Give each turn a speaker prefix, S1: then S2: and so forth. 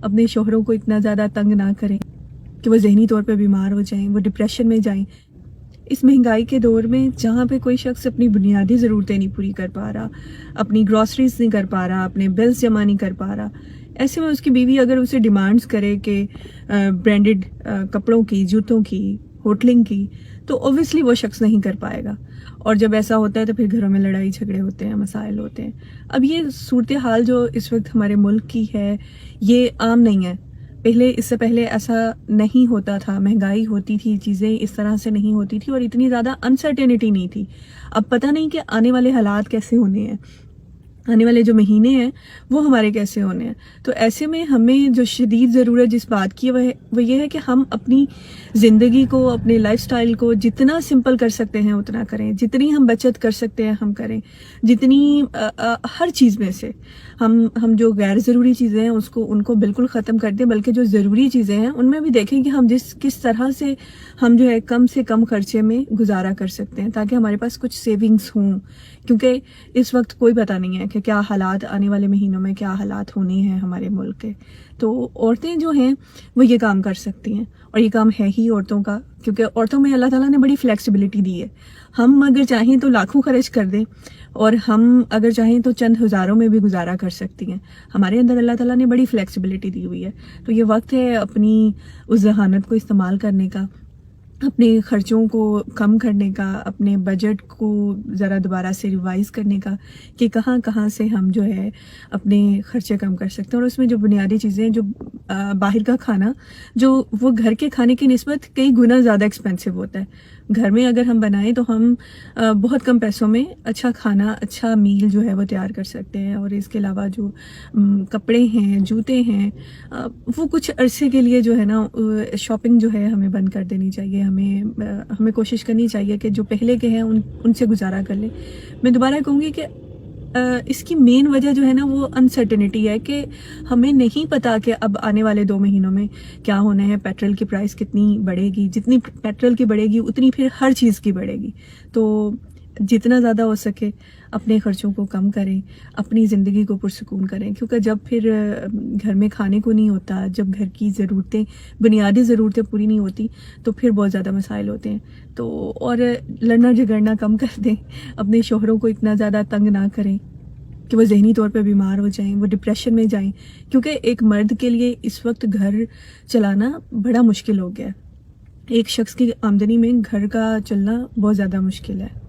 S1: اپنے شوہروں کو اتنا زیادہ تنگ نہ کریں کہ وہ ذہنی طور پہ بیمار ہو جائیں، وہ ڈپریشن میں جائیں۔ اس مہنگائی کے دور میں جہاں پہ کوئی شخص اپنی بنیادی ضرورتیں نہیں پوری کر پا رہا، اپنی گروسریز نہیں کر پا رہا، اپنے بلز جمع نہیں کر پا رہا، ایسے میں اس کی بیوی اگر اسے ڈیمانڈز کرے کہ برانڈڈ کپڑوں کی، جوتوں کی، ہوٹلنگ کی، تو اوبویسلی وہ شخص نہیں کر پائے گا، اور جب ایسا ہوتا ہے تو پھر گھروں میں لڑائی جھگڑے ہوتے ہیں، مسائل ہوتے ہیں۔ اب یہ صورتحال جو اس وقت ہمارے ملک کی ہے یہ عام نہیں ہے۔ اس سے پہلے ایسا نہیں ہوتا تھا، مہنگائی ہوتی تھی، چیزیں اس طرح سے نہیں ہوتی تھی، اور اتنی زیادہ انسرٹینٹی نہیں تھی۔ اب پتہ نہیں کہ آنے والے حالات کیسے ہونے ہیں، آنے والے جو مہینے ہیں وہ ہمارے کیسے ہونے ہیں۔ تو ایسے میں ہمیں جو شدید ضرورت جس بات کی وہ یہ ہے کہ ہم اپنی زندگی کو، اپنے لائف سٹائل کو جتنا سمپل کر سکتے ہیں اتنا کریں، جتنی ہم بچت کر سکتے ہیں ہم کریں، جتنی ہر چیز میں سے ہم جو غیر ضروری چیزیں ہیں ان کو بالکل ختم کر دیں، بلکہ جو ضروری چیزیں ہیں ان میں بھی دیکھیں کہ ہم کس طرح سے ہم جو ہے کم سے کم خرچے میں گزارا کر سکتے ہیں، تاکہ ہمارے پاس کچھ سیونگز ہوں، کیونکہ اس وقت کوئی پتہ نہیں ہے کہ کیا حالات آنے والے مہینوں میں کیا حالات ہونے ہیں ہمارے ملک کے۔ تو عورتیں جو ہیں وہ یہ کام کر سکتی ہیں، اور یہ کام ہے ہی عورتوں کا، کیونکہ عورتوں میں اللہ تعالیٰ نے بڑی فلیکسیبلٹی دی ہے۔ ہم اگر چاہیں تو لاکھوں خرچ کر دیں، اور ہم اگر چاہیں تو چند ہزاروں میں بھی گزارا کر سکتی ہیں۔ ہمارے اندر اللہ تعالیٰ نے بڑی فلیکسیبلٹی دی ہوئی ہے۔ تو یہ وقت ہے اپنی اس ذہانت کو استعمال کرنے کا، اپنے خرچوں کو کم کرنے کا، اپنے بجٹ کو ذرا دوبارہ سے ریوائز کرنے کا کہ کہاں کہاں سے ہم جو ہے اپنے خرچے کم کر سکتے ہیں۔ اور اس میں جو بنیادی چیزیں جو باہر کا کھانا، جو وہ گھر کے کھانے کی نسبت کئی گنا زیادہ ایکسپینسو ہوتا ہے۔ گھر میں اگر ہم بنائیں تو ہم بہت کم پیسوں میں اچھا کھانا، اچھا میل جو ہے وہ تیار کر سکتے ہیں۔ اور اس کے علاوہ جو کپڑے ہیں، جوتے ہیں، وہ کچھ عرصے کے لیے جو ہے نا شاپنگ جو ہے ہمیں بند کر دینی چاہیے۔ ہمیں کوشش کرنی چاہیے کہ جو پہلے کے ہیں ان سے گزارا کر لیں۔ میں دوبارہ کہوں گی کہ اس کی مین وجہ جو ہے نا وہ انسرٹینٹی ہے، کہ ہمیں نہیں پتا کہ اب آنے والے 2 مہینوں میں کیا ہونا ہے، پیٹرول کی پرائس کتنی بڑھے گی، جتنی پیٹرول کی بڑھے گی اتنی پھر ہر چیز کی بڑھے گی۔ تو جتنا زیادہ ہو سکے اپنے خرچوں کو کم کریں، اپنی زندگی کو پرسکون کریں، کیونکہ جب پھر گھر میں کھانے کو نہیں ہوتا، جب گھر کی ضرورتیں، بنیادی ضرورتیں پوری نہیں ہوتی، تو پھر بہت زیادہ مسائل ہوتے ہیں۔ تو اور لڑنا جھگڑنا کم کر دیں، اپنے شوہروں کو اتنا زیادہ تنگ نہ کریں کہ وہ ذہنی طور پہ بیمار ہو جائیں، وہ ڈپریشن میں جائیں، کیونکہ ایک مرد کے لیے اس وقت گھر چلانا بڑا مشکل ہو گیا ہے۔ ایک شخص کی آمدنی میں گھر کا چلنا بہت زیادہ مشکل ہے۔